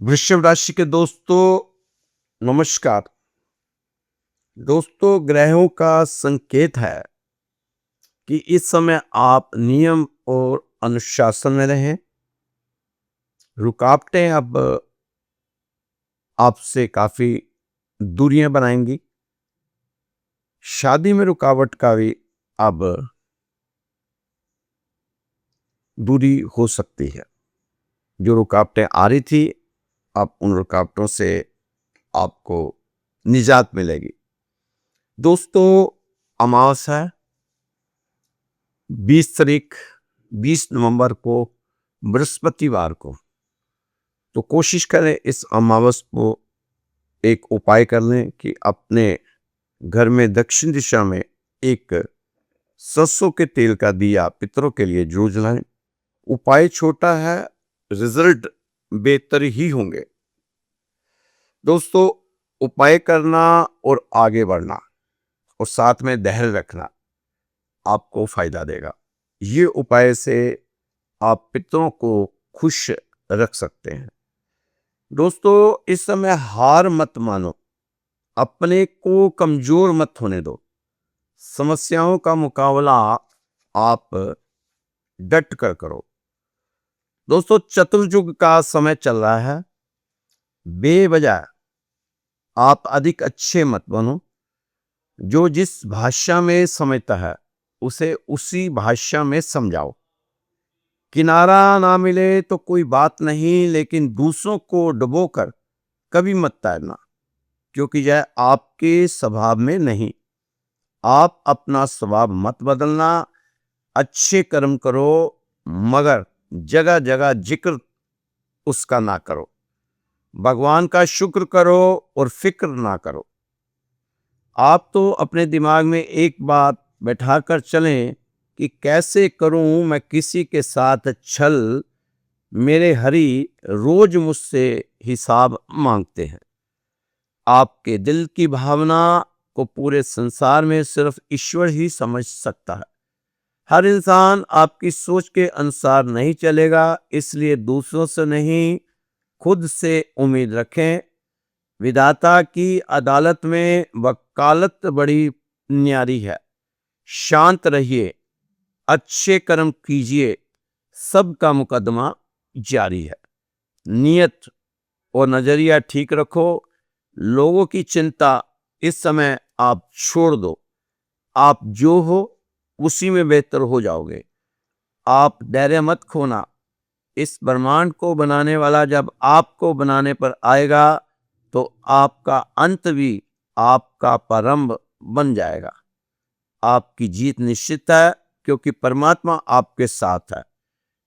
वृषभ राशि के दोस्तों, नमस्कार। दोस्तों, ग्रहों का संकेत है कि इस समय आप नियम और अनुशासन में रहें। रुकावटें अब आपसे काफी दूरियां बनाएंगी। शादी में रुकावट का भी अब दूरी हो सकती है। जो रुकावटें आ रही थी, अब उन रुकावटों से आपको निजात मिलेगी। दोस्तों, अमावस्या 20 नवंबर को, बृहस्पतिवार को। तो कोशिश करें इस अमावस्या को एक उपाय कर लें कि अपने घर में दक्षिण दिशा में एक सरसों के तेल का दिया पितरों के लिए जरूर जलाएं। उपाय छोटा है, रिजल्ट बेहतर ही होंगे। दोस्तों, उपाय करना और आगे बढ़ना और साथ में धैर्य रखना आपको फायदा देगा। ये उपाय से आप पितरों को खुश रख सकते हैं। दोस्तों, इस समय हार मत मानो, अपने को कमजोर मत होने दो। समस्याओं का मुकाबला आप डट कर करो। दोस्तों, चतुर्युग का समय चल रहा है। बेवजह आप अधिक अच्छे मत बनो। जो जिस भाषा में समझता है उसे उसी भाषा में समझाओ। किनारा ना मिले तो कोई बात नहीं, लेकिन दूसरों को डुबोकर कभी मत तैरना, क्योंकि यह आपके स्वभाव में नहीं। आप अपना स्वभाव मत बदलना। अच्छे कर्म करो, मगर जगह जगह जिक्र उसका ना करो। भगवान का शुक्र करो और फिक्र ना करो। आप तो अपने दिमाग में एक बात बैठाकर चलें कि कैसे करूं मैं किसी के साथ छल। मेरे हरि रोज मुझसे हिसाब मांगते हैं। आपके दिल की भावना को पूरे संसार में सिर्फ ईश्वर ही समझ सकता है। हर इंसान आपकी सोच के अनुसार नहीं चलेगा, इसलिए दूसरों से नहीं, खुद से उम्मीद रखें। विधाता की अदालत में वकालत बड़ी न्यारी है। शांत रहिए, अच्छे कर्म कीजिए, सबका मुकदमा जारी है। नियत और नजरिया ठीक रखो। लोगों की चिंता इस समय आप छोड़ दो। आप जो हो उसी में बेहतर हो जाओगे। आप धैर्य मत खोना। इस ब्रह्मांड को बनाने वाला जब आपको बनाने पर आएगा तो आपका अंत भी आपका प्रारंभ बन जाएगा। आपकी जीत निश्चित है, क्योंकि परमात्मा आपके साथ है।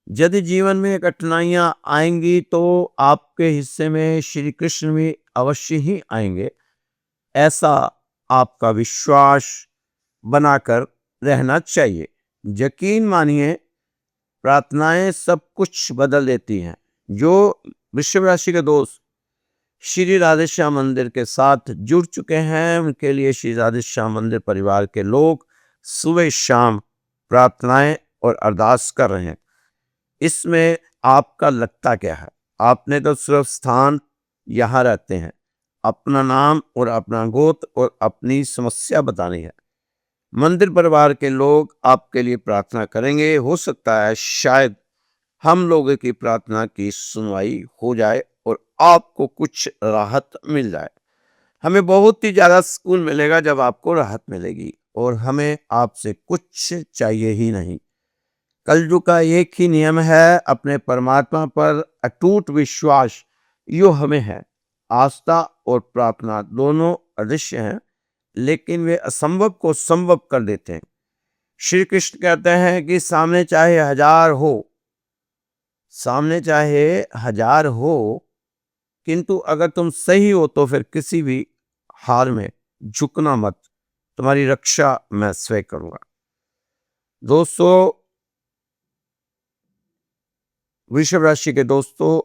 यदि जीवन में कठिनाइयां आएंगी तो आपके हिस्से में श्री कृष्ण भी अवश्य ही आएंगे। ऐसा आपका विश्वास बनाकर रहना चाहिए। यकीन मानिए, प्रार्थनाएं सब कुछ बदल देती हैं। जो वृषभ राशि के दोस्त श्री राधेश्याम मंदिर के साथ जुड़ चुके हैं, उनके लिए श्री राधेश्याम मंदिर परिवार के लोग सुबह शाम प्रार्थनाएं और अरदास कर रहे हैं। इसमें आपका लगता क्या है? आपने तो सिर्फ स्थान यहाँ रहते हैं, अपना नाम और अपना गोत्र और अपनी समस्या बतानी है। मंदिर परिवार के लोग आपके लिए प्रार्थना करेंगे। हो सकता है शायद हम लोगों की प्रार्थना की सुनवाई हो जाए और आपको कुछ राहत मिल जाए। हमें बहुत ही ज्यादा सुकून मिलेगा जब आपको राहत मिलेगी, और हमें आपसे कुछ चाहिए ही नहीं। कलयुग का एक ही नियम है, अपने परमात्मा पर अटूट विश्वास। यो हमें है। आस्था और प्रार्थना दोनों अदृश्य हैं, लेकिन वे असंभव को संभव कर देते हैं। श्री कृष्ण कहते हैं कि सामने चाहे हजार हो, किंतु अगर तुम सही हो तो फिर किसी भी हाल में झुकना मत। तुम्हारी रक्षा मैं स्वयं करूंगा। दोस्तों, वृषभ राशि के दोस्तों,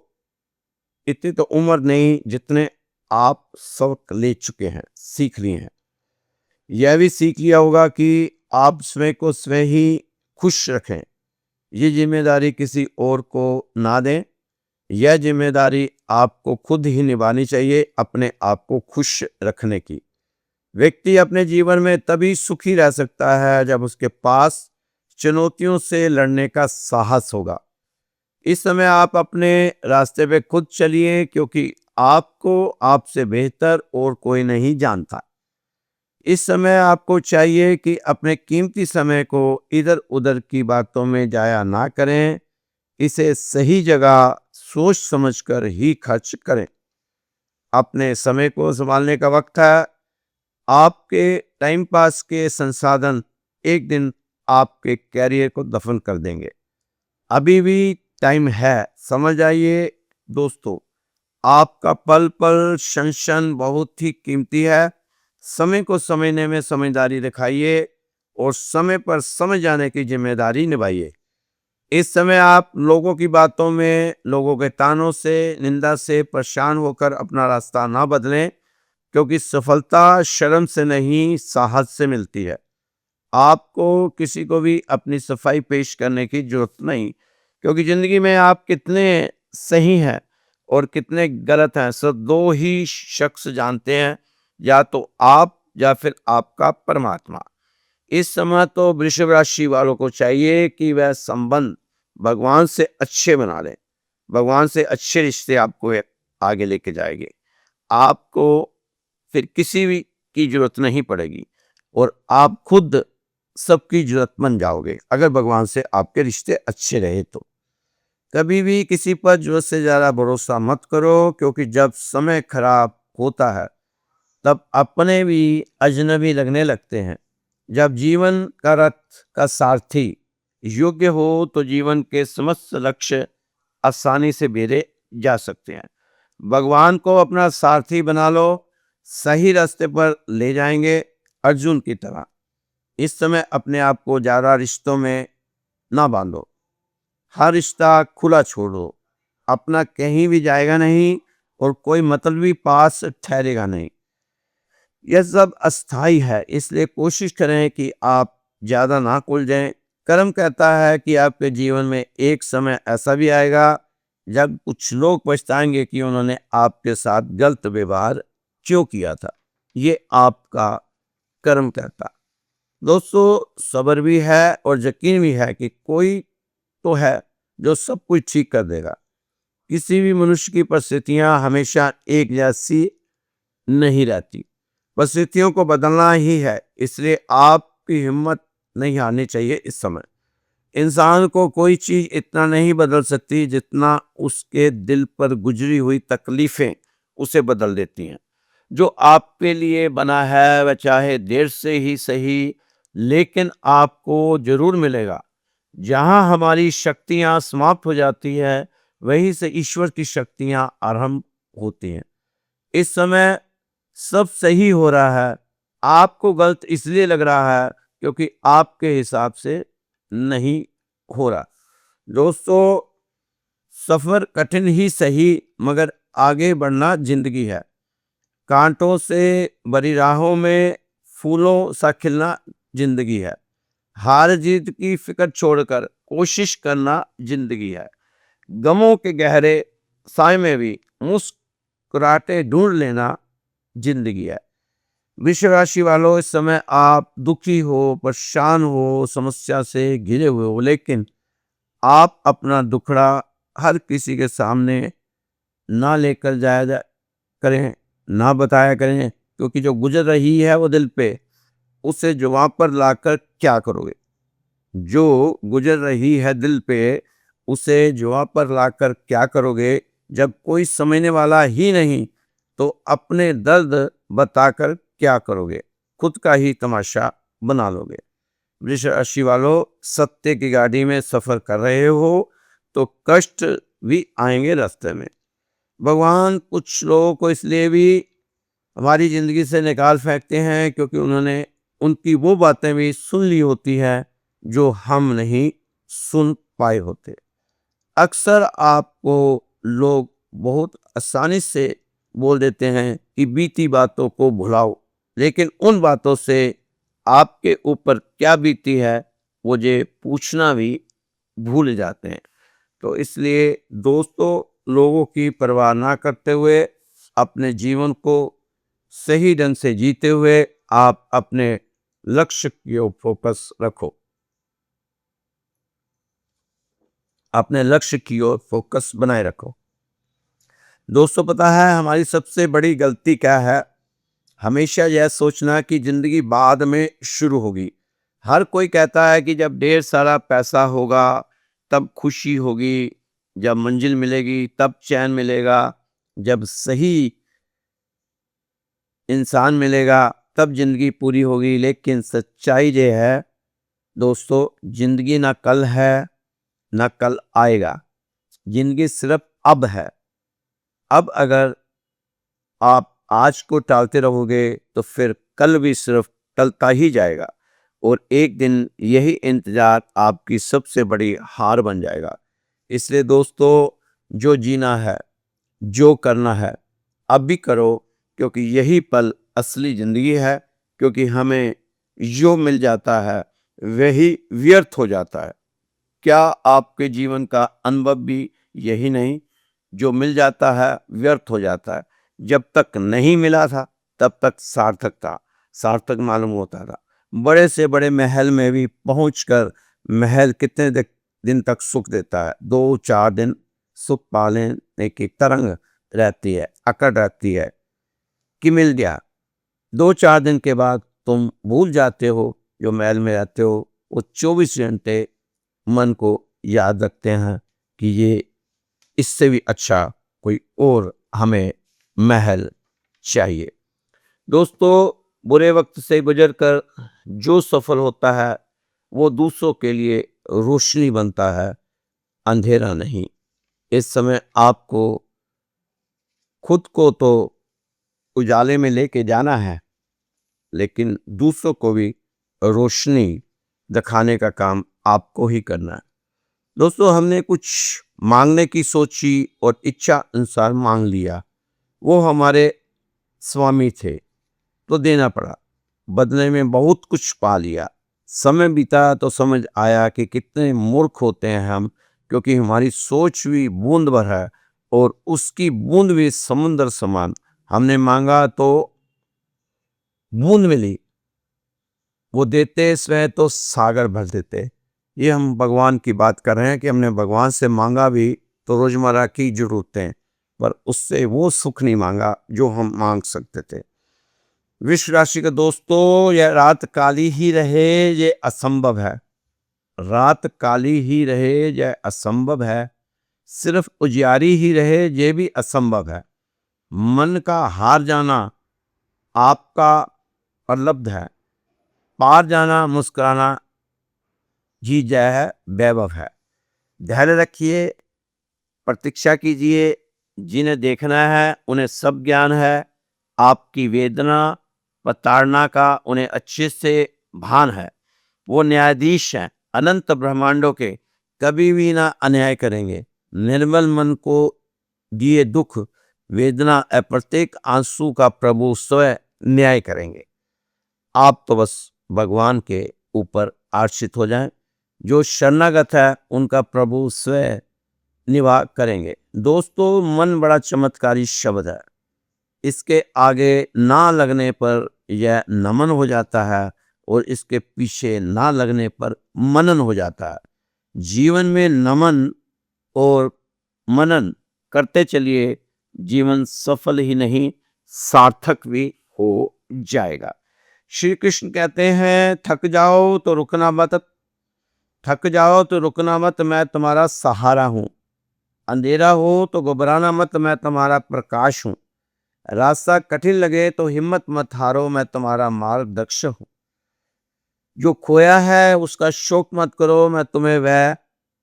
इतनी तो उम्र नहीं जितने आप सबक ले चुके हैं, सीख लिए हैं। यह भी सीख लिया होगा कि आप स्वयं को स्वयं ही खुश रखें। ये जिम्मेदारी किसी और को ना दें। यह जिम्मेदारी आपको खुद ही निभानी चाहिए अपने आप को खुश रखने की। व्यक्ति अपने जीवन में तभी सुखी रह सकता है जब उसके पास चुनौतियों से लड़ने का साहस होगा। इस समय आप अपने रास्ते पे खुद चलिए, क्योंकि आपको आपसे बेहतर और कोई नहीं जानता। इस समय आपको चाहिए कि अपने कीमती समय को इधर उधर की बातों में जाया ना करें, इसे सही जगह सोच समझकर ही खर्च करें। अपने समय को संभालने का वक्त है। आपके टाइम पास के संसाधन एक दिन आपके कैरियर को दफन कर देंगे। अभी भी टाइम है, समझ आइए दोस्तों। आपका पल पल क्षण क्षण बहुत ही कीमती है। समय को समझने में समझदारी दिखाइए और समय पर समझ जाने की जिम्मेदारी निभाइए। इस समय आप लोगों की बातों में, लोगों के तानों से, निंदा से परेशान होकर अपना रास्ता ना बदलें, क्योंकि सफलता शर्म से नहीं, साहस से मिलती है। आपको किसी को भी अपनी सफाई पेश करने की जरूरत नहीं, क्योंकि जिंदगी में आप कितने सही हैं और कितने गलत हैं सिर्फ दो ही शख्स जानते हैं, या तो आप या फिर आपका परमात्मा। इस समय तो वृषभ राशि वालों को चाहिए कि वह संबंध भगवान से अच्छे बना लें। भगवान से अच्छे रिश्ते आपको आगे लेके जाएंगे। आपको फिर किसी भी की जरूरत नहीं पड़ेगी और आप खुद सबकी जरूरत बन जाओगे अगर भगवान से आपके रिश्ते अच्छे रहे तो। कभी भी किसी पर जरूरत से ज्यादा भरोसा मत करो, क्योंकि जब समय खराब होता है तब अपने भी अजनबी लगने लगते हैं। जब जीवन का रथ का सारथी योग्य हो तो जीवन के समस्त लक्ष्य आसानी से बेरे जा सकते हैं। भगवान को अपना सारथी बना लो, सही रास्ते पर ले जाएंगे अर्जुन की तरह। इस समय अपने आप को ज्यादा रिश्तों में ना बांधो, हर रिश्ता खुला छोड़ो। अपना कहीं भी जाएगा नहीं और कोई मतलबी पास ठहरेगा नहीं। यह सब अस्थाई है, इसलिए कोशिश करें कि आप ज्यादा ना उलझें। कर्म कहता है कि आपके जीवन में एक समय ऐसा भी आएगा जब कुछ लोग पछताएंगे कि उन्होंने आपके साथ गलत व्यवहार क्यों किया था। ये आपका कर्म कहता। दोस्तों, सब्र भी है और यकीन भी है कि कोई तो है जो सब कुछ ठीक कर देगा। किसी भी मनुष्य की परिस्थितियां हमेशा एक जैसी नहीं रहती, परिस्थितियों को बदलना ही है। इसलिए आपकी हिम्मत नहीं हारनी चाहिए। इस समय इंसान को कोई चीज इतना नहीं बदल सकती जितना उसके दिल पर गुजरी हुई तकलीफें उसे बदल देती हैं। जो आपके लिए बना है वह चाहे देर से ही सही, लेकिन आपको जरूर मिलेगा। जहां हमारी शक्तियां समाप्त हो जाती है वहीं से ईश्वर की शक्तियां आरंभ होती हैं। इस समय सब सही हो रहा है, आपको गलत इसलिए लग रहा है क्योंकि आपके हिसाब से नहीं हो रहा। दोस्तों, सफर कठिन ही सही, मगर आगे बढ़ना जिंदगी है। कांटों से भरी राहों में फूलों सा खिलना जिंदगी है। हार जीत की फिक्र छोड़कर कोशिश करना जिंदगी है। गमों के गहरे साय में भी मुस्कुराहटें ढूंढ लेना जिंदगी है। वृषभ राशि वालों, इस समय आप दुखी हो, परेशान हो, समस्या से घिरे हुए हो, लेकिन आप अपना दुखड़ा हर किसी के सामने ना लेकर जाया करें, ना बताया करें, क्योंकि जो गुजर रही है वो दिल पे, उसे जुबान पर लाकर क्या करोगे। जो गुजर रही है दिल पे, उसे जुबान पर लाकर क्या करोगे। जब कोई समझने वाला ही नहीं तो अपने दर्द बताकर क्या करोगे, खुद का ही तमाशा बना लोगे। वृषभ राशि वालों, सत्य की गाड़ी में सफर कर रहे हो तो कष्ट भी आएंगे रास्ते में। भगवान कुछ लोगों को इसलिए भी हमारी जिंदगी से निकाल फेंकते हैं क्योंकि उन्होंने उनकी वो बातें भी सुन ली होती हैं जो हम नहीं सुन पाए होते। अक्सर आपको लोग बहुत आसानी से बोल देते हैं कि बीती बातों को भुलाओ, लेकिन उन बातों से आपके ऊपर क्या बीती है वो ये पूछना भी भूल जाते हैं। तो इसलिए दोस्तों, लोगों की परवाह ना करते हुए अपने जीवन को सही ढंग से जीते हुए आप अपने लक्ष्य की ओर फोकस रखो। अपने लक्ष्य की ओर फोकस बनाए रखो। दोस्तों, पता है हमारी सबसे बड़ी गलती क्या है? हमेशा यह सोचना कि जिंदगी बाद में शुरू होगी। हर कोई कहता है कि जब ढेर सारा पैसा होगा तब खुशी होगी, जब मंजिल मिलेगी तब चैन मिलेगा, जब सही इंसान मिलेगा तब जिंदगी पूरी होगी। लेकिन सच्चाई ये है दोस्तों, जिंदगी ना कल है ना कल आएगा, जिंदगी सिर्फ अब है। अब अगर आप आज को टालते रहोगे तो फिर कल भी सिर्फ टलता ही जाएगा और एक दिन यही इंतजार आपकी सबसे बड़ी हार बन जाएगा। इसलिए दोस्तों, जो जीना है, जो करना है, अब भी करो, क्योंकि यही पल असली जिंदगी है। क्योंकि हमें जो मिल जाता है वही व्यर्थ हो जाता है। क्या आपके जीवन का अनुभव भी यही नहीं? जो मिल जाता है व्यर्थ हो जाता है। जब तक नहीं मिला था तब तक सार्थक था, सार्थक मालूम होता था। बड़े से बड़े महल में भी पहुंचकर महल कितने दिन तक सुख देता है? 2-4 दिन सुख पा लेने की तरंग रहती है, अकड़ रहती है कि मिल गया। 2-4 दिन के बाद तुम भूल जाते हो जो महल में रहते हो। वो 24 घंटे मन को याद रखते हैं कि ये इससे भी अच्छा कोई और हमें महल चाहिए। दोस्तों, बुरे वक्त से गुजरकर जो सफल होता है वो दूसरों के लिए रोशनी बनता है, अंधेरा नहीं। इस समय आपको खुद को तो उजाले में लेके जाना है, लेकिन दूसरों को भी रोशनी दिखाने का काम आपको ही करना है। दोस्तों, हमने कुछ मांगने की सोची और इच्छा अनुसार मांग लिया। वो हमारे स्वामी थे तो देना पड़ा, बदले में बहुत कुछ पा लिया। समय बीता तो समझ आया कि कितने मूर्ख होते हैं हम, क्योंकि हमारी सोच भी बूंद भर है और उसकी बूंद भी समुद्र समान। हमने मांगा तो बूंद मिली, वो देते स्वयं तो सागर भर देते। ये हम भगवान की बात कर रहे हैं कि हमने भगवान से मांगा भी तो रोजमर्रा की जरूरतें, पर उससे वो सुख नहीं मांगा जो हम मांग सकते थे। वृष राशि के दोस्तों, यह रात काली ही रहे ये असंभव है। रात काली ही रहे यह असंभव है। सिर्फ उजियारी ही रहे ये भी असंभव है। मन का हार जाना आपका उपलब्ध है। पार जाना मुस्कुराना जी जय है, वैभव है। धैर्य रखिए, प्रतीक्षा कीजिए। जिन्हें देखना है उन्हें सब ज्ञान है। आपकी वेदना प्रताड़ना का उन्हें अच्छे से भान है। वो न्यायाधीश हैं अनंत ब्रह्मांडों के, कभी भी ना अन्याय करेंगे। निर्मल मन को दिए दुख वेदना प्रत्येक आंसू का प्रभु स्वयं न्याय करेंगे। आप तो बस भगवान के ऊपर आश्रित हो जाएं। जो शरणागत है उनका प्रभु स्वयं निवाह करेंगे। दोस्तों, मन बड़ा चमत्कारी शब्द है। इसके आगे ना लगने पर यह नमन हो जाता है और इसके पीछे ना लगने पर मनन हो जाता है। जीवन में नमन और मनन करते चलिए, जीवन सफल ही नहीं सार्थक भी हो जाएगा। श्री कृष्ण कहते हैं, थक जाओ तो रुकना मत, थक जाओ तो रुकना मत, मैं तुम्हारा सहारा हूं। अंधेरा हो तो घबराना मत, मैं तुम्हारा प्रकाश हूं। रास्ता कठिन लगे तो हिम्मत मत हारो, मैं तुम्हारा मार्गदर्शक हूं। जो खोया है उसका शोक मत करो, मैं तुम्हें वह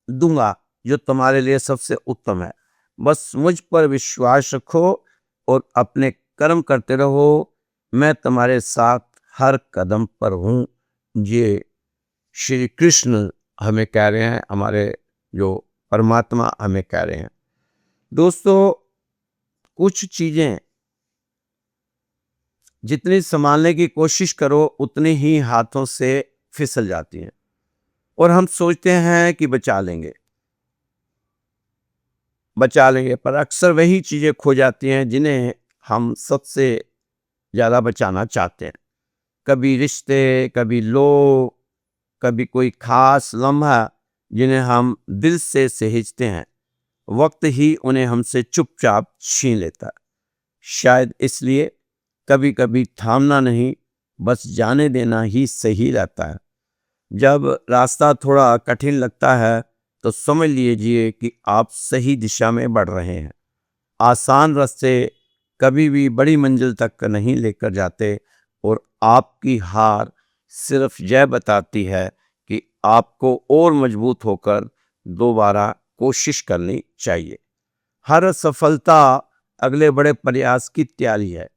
दूंगा जो तुम्हारे लिए सबसे उत्तम है। बस मुझ पर विश्वास रखो और अपने कर्म करते रहो। मैं तुम्हारे साथ हर कदम पर हूं। ये श्री कृष्ण हमें कह रहे हैं, हमारे जो परमात्मा हमें कह रहे हैं। दोस्तों, कुछ चीजें जितनी संभालने की कोशिश करो उतनी ही हाथों से फिसल जाती हैं और हम सोचते हैं कि बचा लेंगे। बचा लेंगे, पर अक्सर वही चीज़ें खो जाती हैं जिन्हें हम सबसे ज़्यादा बचाना चाहते हैं। कभी रिश्ते, कभी लोग, कभी कोई ख़ास लम्हा जिन्हें हम दिल से सहेजते हैं, वक़्त ही उन्हें हमसे चुपचाप छीन लेता है। शायद इसलिए कभी-कभी थामना नहीं, बस जाने देना ही सही रहता है। जब रास्ता थोड़ा कठिन लगता है, तो समझ लीजिए कि आप सही दिशा में बढ़ रहे हैं। आसान रास्ते कभी भी बड़ी मंजिल तक नहीं लेकर जाते, और आपकी हार सिर्फ यह बताती है कि आपको और मजबूत होकर दोबारा कोशिश करनी चाहिए। हर सफलता अगले बड़े प्रयास की तैयारी है।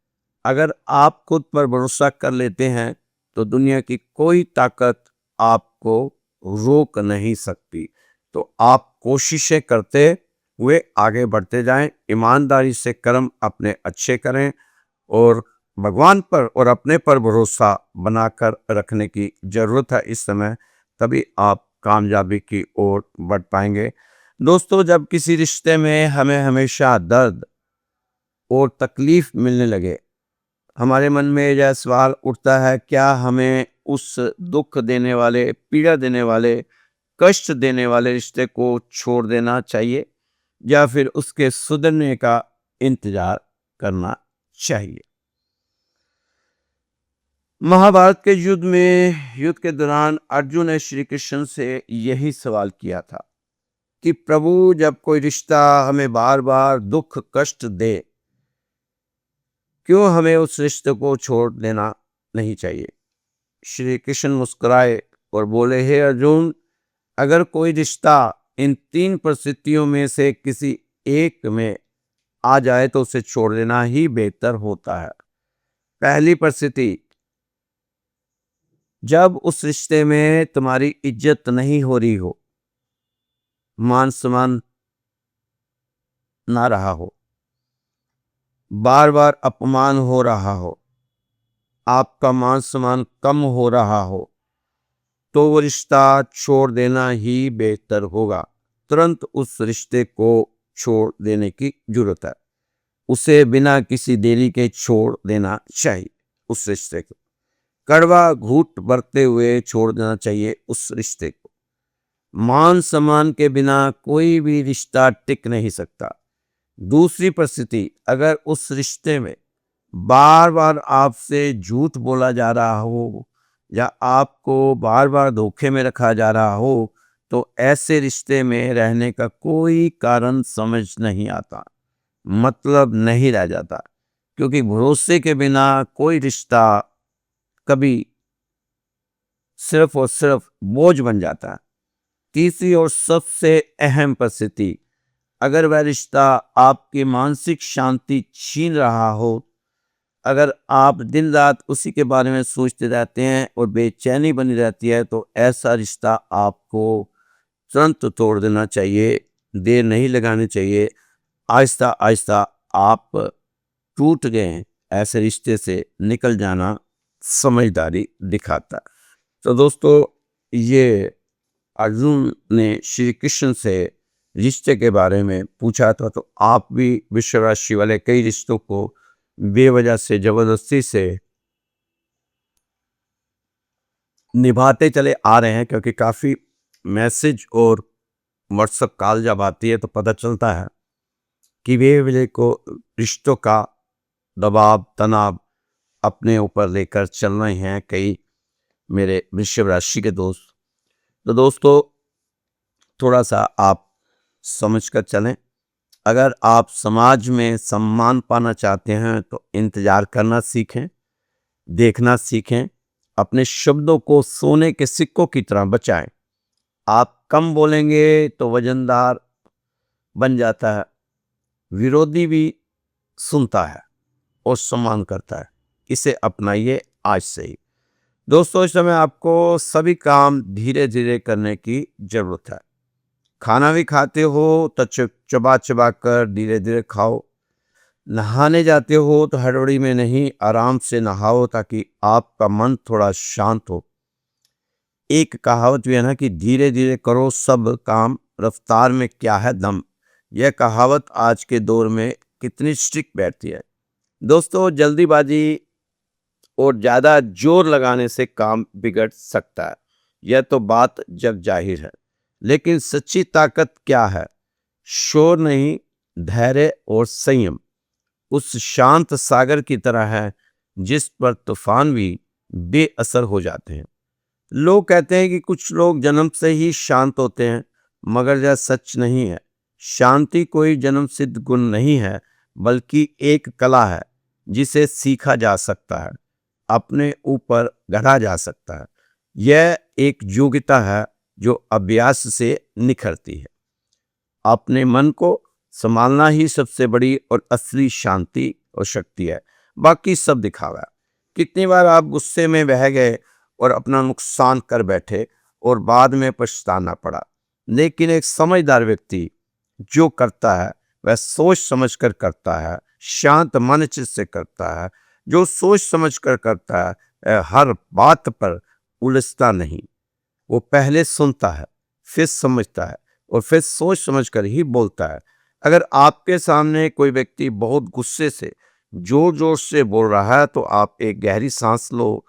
अगर आप खुद पर भरोसा कर लेते हैं, तो दुनिया की कोई ताकत आपको रोक नहीं सकती। तो आप कोशिशें करते हुए आगे बढ़ते जाएं, ईमानदारी से कर्म अपने अच्छे करें, और भगवान पर और अपने पर भरोसा बनाकर रखने की ज़रूरत है इस समय। तभी आप कामयाबी की ओर बढ़ पाएंगे। दोस्तों, जब किसी रिश्ते में हमें हमेशा दर्द और तकलीफ मिलने लगे, हमारे मन में यह सवाल उठता है, क्या हमें उस दुख देने वाले, पीड़ा देने वाले, कष्ट देने वाले रिश्ते को छोड़ देना चाहिए, या फिर उसके सुधरने का इंतजार करना चाहिए। महाभारत के युद्ध के दौरान अर्जुन ने श्री कृष्ण से यही सवाल किया था कि प्रभु, जब कोई रिश्ता हमें बार बार दुख कष्ट दे, क्यों हमें उस रिश्ते को छोड़ देना नहीं चाहिए। श्री कृष्ण मुस्कुराए और बोले, हे अर्जुन, अगर कोई रिश्ता इन तीन परिस्थितियों में से किसी एक में आ जाए, तो उसे छोड़ देना ही बेहतर होता है। पहली परिस्थिति, जब उस रिश्ते में तुम्हारी इज्जत नहीं हो रही हो, मान सम्मान ना रहा हो, बार बार अपमान हो रहा हो, आपका मान सम्मान कम हो रहा हो, तो वो रिश्ता छोड़ देना ही बेहतर होगा। तुरंत उस रिश्ते को छोड़ देने की जरूरत है। उसे बिना किसी देरी के छोड़ देना चाहिए। उस रिश्ते को कड़वा घूंट बरतते हुए छोड़ देना चाहिए। उस रिश्ते को मान सम्मान के बिना कोई भी रिश्ता टिक नहीं सकता। दूसरी परिस्थिति, अगर उस रिश्ते में बार बार आपसे झूठ बोला जा रहा हो, या आपको बार बार धोखे में रखा जा रहा हो, तो ऐसे रिश्ते में रहने का कोई कारण समझ नहीं आता, मतलब नहीं रह जाता। क्योंकि भरोसे के बिना कोई रिश्ता कभी सिर्फ और सिर्फ बोझ बन जाता है। तीसरी और सबसे अहम परिस्थिति, अगर वह रिश्ता आपकी मानसिक शांति छीन रहा हो, अगर आप दिन रात उसी के बारे में सोचते रहते हैं और बेचैनी बनी रहती है, तो ऐसा रिश्ता आपको तुरंत तोड़ देना चाहिए। देर नहीं लगानी चाहिए। आहिस्ता आहिस्ता आप टूट गए हैं, ऐसे रिश्ते से निकल जाना समझदारी दिखाता है। तो दोस्तों, ये अर्जुन ने श्री कृष्ण से रिश्ते के बारे में पूछा था। तो आप भी वृषभ राशि वाले कई रिश्तों को बेवजह से, जबरदस्ती से निभाते चले आ रहे हैं, क्योंकि काफ़ी मैसेज और व्हाट्सएप कॉल जब आती है, तो पता चलता है कि वे को रिश्तों का दबाव, तनाव अपने ऊपर लेकर चल रहे हैं कई मेरे वृषभ राशि के दोस्त। तो दोस्तों, थोड़ा सा आप समझ कर चलें। अगर आप समाज में सम्मान पाना चाहते हैं, तो इंतज़ार करना सीखें, देखना सीखें। अपने शब्दों को सोने के सिक्कों की तरह बचाएं। आप कम बोलेंगे तो वजनदार बन जाता है। विरोधी भी सुनता है और सम्मान करता है। इसे अपनाइए आज से ही। दोस्तों, इस समय आपको सभी काम धीरे धीरे करने की जरूरत है। खाना भी खाते हो तो चबा चबा कर धीरे धीरे खाओ। नहाने जाते हो तो हड़बड़ी में नहीं, आराम से नहाओ, ताकि आपका मन थोड़ा शांत हो। एक कहावत भी है ना कि धीरे धीरे करो सब काम, रफ्तार में क्या है दम। यह कहावत आज के दौर में कितनी स्ट्रिक्ट बैठती है। दोस्तों, जल्दीबाजी और ज़्यादा जोर लगाने से काम बिगड़ सकता है, यह तो बात जग जाहिर है। लेकिन सच्ची ताकत क्या है? शोर नहीं, धैर्य और संयम। उस शांत सागर की तरह है जिस पर तूफान भी बेअसर हो जाते हैं। लोग कहते हैं कि कुछ लोग जन्म से ही शांत होते हैं, मगर यह सच नहीं है। शांति कोई जन्म सिद्ध गुण नहीं है, बल्कि एक कला है जिसे सीखा जा सकता है, अपने ऊपर गढ़ा जा सकता है। यह एक योग्यता है जो अभ्यास से निखरती है। अपने मन को संभालना ही सबसे बड़ी और असली शांति और शक्ति है। बाकी सब दिखावा है। कितनी बार आप गुस्से में बह गए और अपना नुकसान कर बैठे और बाद में पछताना पड़ा। लेकिन एक समझदार व्यक्ति जो करता है वह सोच समझ कर करता है, शांत मन चित्त से करता है। जो सोच समझ कर करता है वह हर बात पर उलझता नहीं। वो पहले सुनता है, फिर समझता है और फिर सोच समझ कर ही बोलता है। अगर आपके सामने कोई व्यक्ति बहुत गुस्से से जोर जोर से बोल रहा है तो आप एक गहरी सांस लो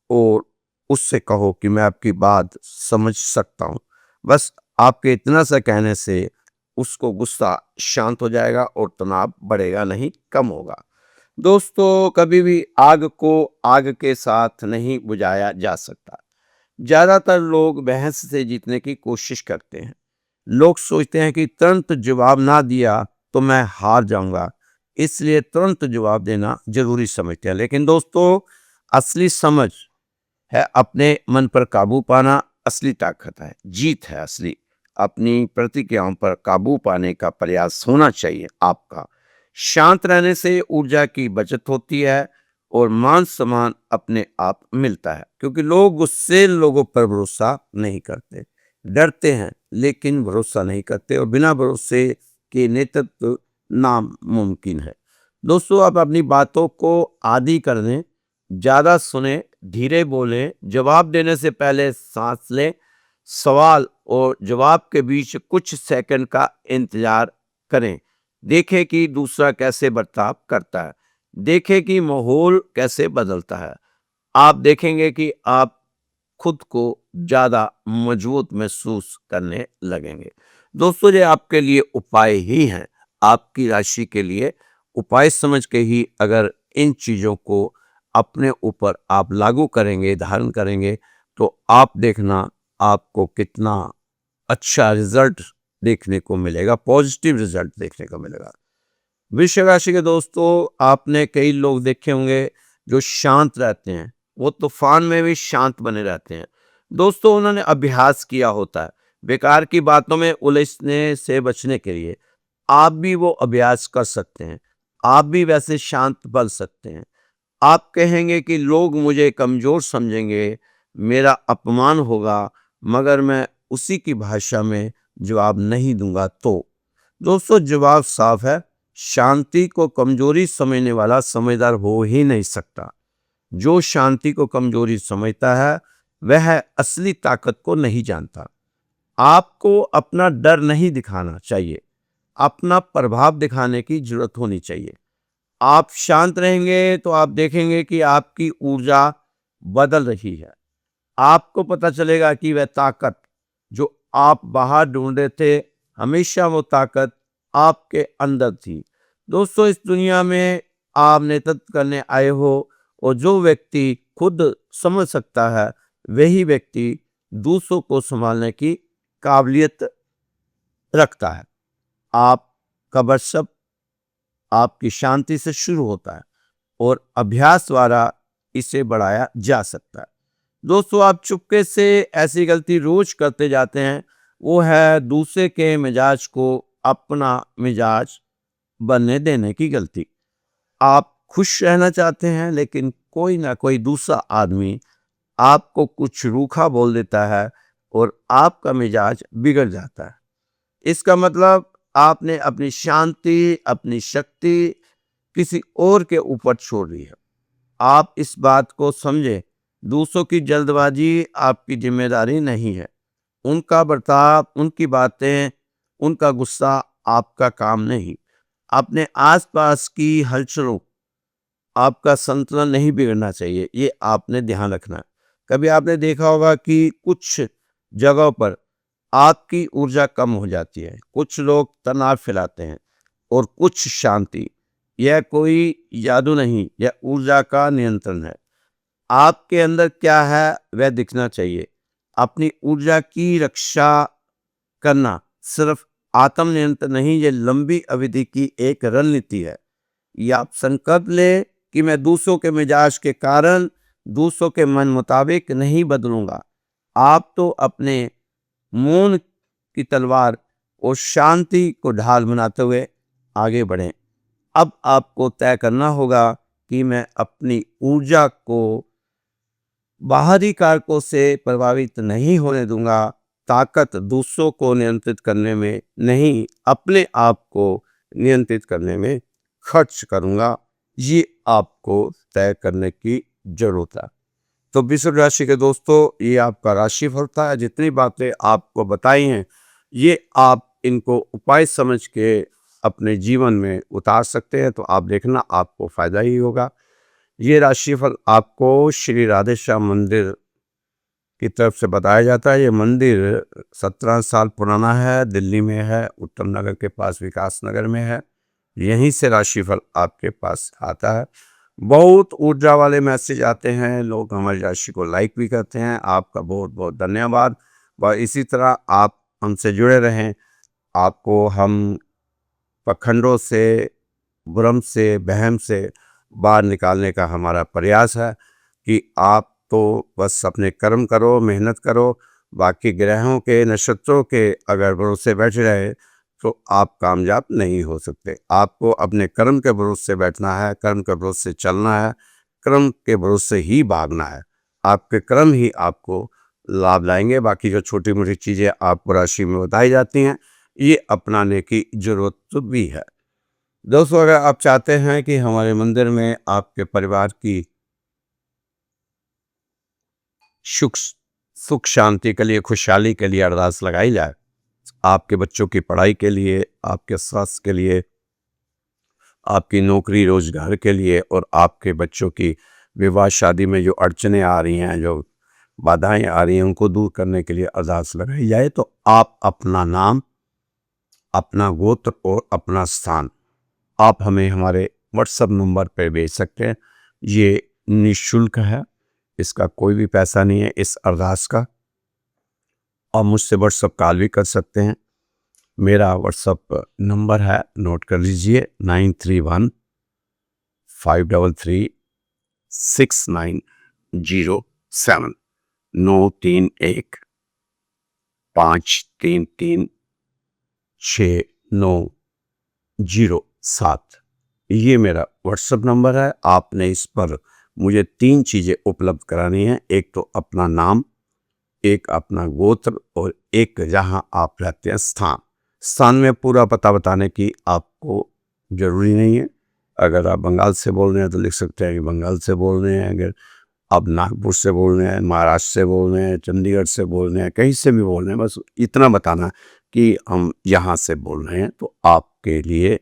और उससे कहो कि मैं आपकी बात समझ सकता हूँ। बस आपके इतना सा कहने से उसको गुस्सा शांत हो जाएगा और तनाव बढ़ेगा नहीं, कम होगा। दोस्तों, कभी भी आग को आग के साथ नहीं बुझाया जा सकता। ज्यादातर लोग बहस से जीतने की कोशिश करते हैं। लोग सोचते हैं कि तुरंत जवाब ना दिया तो मैं हार जाऊंगा, इसलिए तुरंत जवाब देना जरूरी समझते हैं। लेकिन दोस्तों, असली समझ है अपने मन पर काबू पाना। असली ताकत है, जीत है असली। अपनी प्रतिक्रियाओं पर काबू पाने का प्रयास होना चाहिए आपका। शांत रहने से ऊर्जा की बचत होती है और मान सम्मान अपने आप मिलता है, क्योंकि लोग गुस्से लोगों पर भरोसा नहीं करते, डरते हैं लेकिन भरोसा नहीं करते, और बिना भरोसे के नेतृत्व नामुमकिन है। दोस्तों, आप अपनी बातों को आदी कर दें, ज्यादा सुने, धीरे बोलें, जवाब देने से पहले सांस लें, सवाल और जवाब के बीच कुछ सेकंड का इंतजार करें। देखें कि दूसरा कैसे बर्ताव करता है, देखें कि माहौल कैसे बदलता है। आप देखेंगे कि आप खुद को ज्यादा मजबूत महसूस करने लगेंगे। दोस्तों, ये आपके लिए उपाय ही हैं, आपकी राशि के लिए उपाय समझ के ही अगर इन चीजों को अपने ऊपर आप लागू करेंगे, धारण करेंगे, तो आप देखना आपको कितना अच्छा रिजल्ट देखने को मिलेगा, पॉजिटिव रिजल्ट देखने को मिलेगा। वृश्चिक राशि के दोस्तों, आपने कई लोग देखे होंगे जो शांत रहते हैं, वो तूफान में भी शांत बने रहते हैं। दोस्तों, उन्होंने अभ्यास किया होता है बेकार की बातों में उलझने से बचने के लिए। आप भी वो अभ्यास कर सकते हैं, आप भी वैसे शांत बन सकते हैं। आप कहेंगे कि लोग मुझे कमजोर समझेंगे, मेरा अपमान होगा, मगर मैं उसी की भाषा में जवाब नहीं दूंगा। तो दोस्तों, जवाब साफ है, शांति को कमजोरी समझने वाला समझदार हो ही नहीं सकता। जो शांति को कमजोरी समझता है वह असली ताकत को नहीं जानता। आपको अपना डर नहीं दिखाना चाहिए, अपना प्रभाव दिखाने की जरूरत होनी चाहिए। आप शांत रहेंगे तो आप देखेंगे कि आपकी ऊर्जा बदल रही है। आपको पता चलेगा कि वह ताकत जो आप बाहर ढूंढ रहे थे, हमेशा वो ताकत आपके अंदर थी। दोस्तों, इस दुनिया में आप नेतृत्व करने आए हो, और जो व्यक्ति खुद समझ सकता है वही व्यक्ति दूसरों को संभालने की काबिलियत रखता है। आपका वर्कशॉप आपकी शांति से शुरू होता है और अभ्यास द्वारा इसे बढ़ाया जा सकता है। दोस्तों, आप चुपके से ऐसी गलती रोज करते जाते हैं, वो है दूसरे के मिजाज को अपना मिजाज बनने देने की गलती। आप खुश रहना चाहते हैं, लेकिन कोई ना कोई दूसरा आदमी आपको कुछ रूखा बोल देता है और आपका मिजाज बिगड़ जाता है। इसका मतलब आपने अपनी शांति, अपनी शक्ति किसी और के ऊपर छोड़ दी है। आप इस बात को समझें, दूसरों की जल्दबाजी आपकी जिम्मेदारी नहीं है। उनका बर्ताव, उनकी बातें, उनका गुस्सा आपका काम नहीं। अपने आसपास की हलचलों आपका संतुलन नहीं बिगड़ना चाहिए, ये आपने ध्यान रखना है। कभी आपने देखा होगा कि कुछ जगहों पर आपकी ऊर्जा कम हो जाती है, कुछ लोग तनाव फैलाते हैं और कुछ शांति। यह कोई जादू नहीं, यह ऊर्जा का नियंत्रण है। आपके अंदर क्या है वह दिखना चाहिए। अपनी ऊर्जा की रक्षा करना सिर्फ आत्मनियंत्रण नहीं, ये लंबी अवधि की एक रणनीति है। या आप संकल्प लें कि मैं दूसरों के मिजाज के कारण, दूसरों के मन मुताबिक नहीं बदलूंगा। आप तो अपने मौन की तलवार और शांति को ढाल बनाते हुए आगे बढ़ें। अब आपको तय करना होगा कि मैं अपनी ऊर्जा को बाहरी कारकों से प्रभावित नहीं होने दूंगा। ताकत दूसरों को नियंत्रित करने में नहीं, अपने आप को नियंत्रित करने में खर्च करूंगा। ये आपको तय करने की जरूरत है। तो वृषभ राशि के दोस्तों, ये आपका राशिफल था। जितनी बातें आपको बताई हैं, ये आप इनको उपाय समझ के अपने जीवन में उतार सकते हैं, तो आप देखना आपको फायदा ही होगा। ये राशिफल आपको श्री राधे श्याम मंदिर की तरफ से बताया जाता है। ये मंदिर 17 साल पुराना है, दिल्ली में है, उत्तम नगर के पास विकास नगर में है। यहीं से राशिफल आपके पास आता है। बहुत ऊर्जा वाले मैसेज आते हैं, लोग हमारी राशि को लाइक भी करते हैं। आपका बहुत बहुत धन्यवाद। और इसी तरह आप हमसे जुड़े रहें। आपको हम पखंडों से, भ्रम से, वहम से बाहर निकालने का हमारा प्रयास है कि आप तो बस अपने कर्म करो, मेहनत करो। बाकी ग्रहों के, नक्षत्रों के अगर भरोसे बैठ रहे तो आप कामयाब नहीं हो सकते। आपको अपने कर्म के भरोसे बैठना है, कर्म के भरोसे चलना है, कर्म के भरोसे ही भागना है। आपके कर्म ही आपको लाभ लाएंगे। बाकी जो छोटी मोटी चीज़ें आपको राशि में बताई जाती हैं, ये अपनाने की जरूरत भी है। दोस्तों, अगर आप चाहते हैं कि हमारे मंदिर में आपके परिवार की सुख शांति के लिए, खुशहाली के लिए अरदास लगाई जाए, आपके बच्चों की पढ़ाई के लिए, आपके स्वास्थ्य के लिए, आपकी नौकरी रोजगार के लिए और आपके बच्चों की विवाह शादी में जो अड़चनें आ रही हैं, जो बाधाएं आ रही हैं, उनको दूर करने के लिए अरदास लगाई जाए, तो आप अपना नाम, अपना गोत्र और अपना स्थान आप हमें हमारे व्हाट्सएप नंबर पर भेज सकते हैं। ये निःशुल्क है, इसका कोई भी पैसा नहीं है इस अरदास का। और मुझसे व्हाट्सएप कॉल भी कर सकते हैं। मेरा व्हाट्सएप नंबर है, नोट कर लीजिए, 9315336907, 9315336907। ये मेरा व्हाट्सएप नंबर है। आपने इस पर मुझे 3 चीज़ें उपलब्ध करानी है। एक तो अपना नाम, एक अपना गोत्र और एक जहां आप रहते हैं स्थान। स्थान में पूरा पता बताने की आपको जरूरी नहीं है। अगर आप बंगाल से बोल रहे हैं तो लिख सकते हैं कि बंगाल से बोल रहे हैं। अगर आप नागपुर से बोल रहे हैं, महाराष्ट्र से बोल रहे हैं, चंडीगढ़ से बोल रहे हैं, कहीं से भी बोल रहे हैं, बस इतना बताना कि हम यहाँ से बोल रहे हैं, तो आपके लिए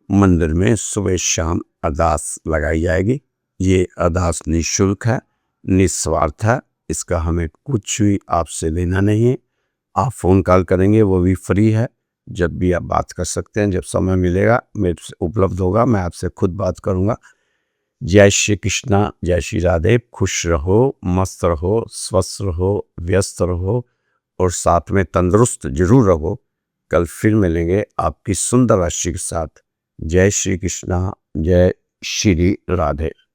मंदिर में सुबह शाम अरदास लगाई जाएगी। ये अरदास निःशुल्क है, निस्वार्थ है। इसका हमें कुछ भी आपसे लेना नहीं है। आप फ़ोन कॉल करेंगे वो भी फ्री है। जब भी आप बात कर सकते हैं, जब समय मिलेगा मेरे से उपलब्ध होगा, मैं आपसे खुद बात करूँगा। जय श्री कृष्णा, जय श्री राधे। खुश रहो, मस्त रहो, स्वस्थ रहो, व्यस्त रहो और साथ में तंदुरुस्त जरूर रहो। कल फिर मिलेंगे आपकी सुंदर राशि के साथ। जय श्री कृष्णा, जय श्री राधे।